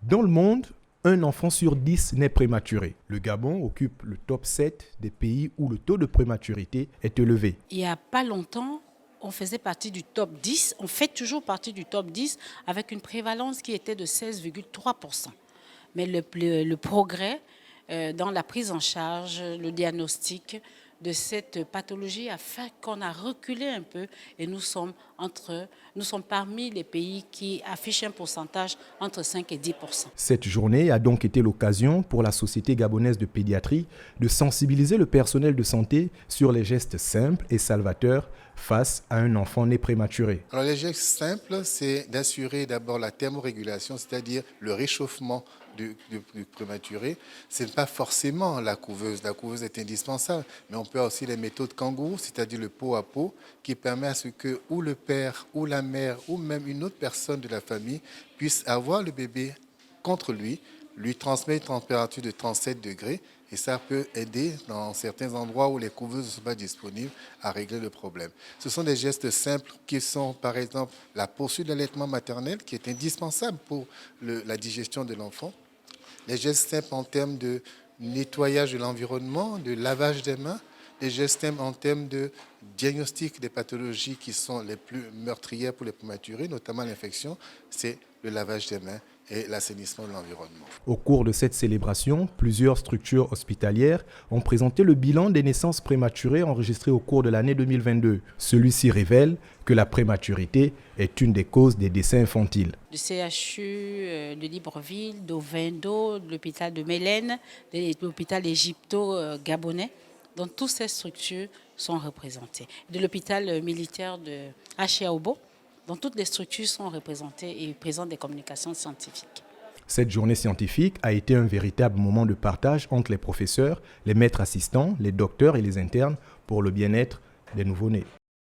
Dans le monde, un enfant sur 10 naît prématuré. Le Gabon occupe le top 7 des pays où le taux de prématurité est élevé. Il n'y a pas longtemps, on faisait partie du top 10, on fait toujours partie du top 10 avec une prévalence qui était de 16,3%. Mais le progrès dans la prise en charge, le diagnostic de cette pathologie a fait qu'on a reculé un peu et nous sommes parmi les pays qui affichent un pourcentage entre 5 et 10%. Cette journée a donc été l'occasion pour la Société gabonaise de pédiatrie de sensibiliser le personnel de santé sur les gestes simples et salvateurs face à un enfant né prématuré. Alors les gestes simples, c'est d'assurer d'abord la thermorégulation, c'est-à-dire le réchauffement du prématuré. Ce n'est pas forcément la couveuse. La couveuse est indispensable, mais on peut aussi les méthodes kangourou, c'est-à-dire le pot à pot, qui permet à ce que ou le père, ou la mère, ou même une autre personne de la famille puisse avoir le bébé contre lui transmettre une température de 37 degrés et ça peut aider dans certains endroits où les couveuses ne sont pas disponibles à régler le problème. Ce sont des gestes simples qui sont par exemple la poursuite de l'allaitement maternel qui est indispensable pour la digestion de l'enfant. Les gestes simples en termes de nettoyage de l'environnement, de lavage des mains, les gestes simples en termes de diagnostic des pathologies qui sont les plus meurtrières pour les prématurés, notamment l'infection, c'est le lavage des mains et l'assainissement de l'environnement. Au cours de cette célébration, plusieurs structures hospitalières ont présenté le bilan des naissances prématurées enregistrées au cours de l'année 2022. Celui-ci révèle que la prématurité est une des causes des décès infantiles. Le CHU de Libreville, d'Ovendo, de l'hôpital de Mélène, de l'hôpital égypto-gabonais, dont toutes ces structures sont représentées. De l'hôpital militaire de Achiaobo, dont toutes les structures sont représentées et présentent des communications scientifiques. Cette journée scientifique a été un véritable moment de partage entre les professeurs, les maîtres assistants, les docteurs et les internes pour le bien-être des nouveau-nés.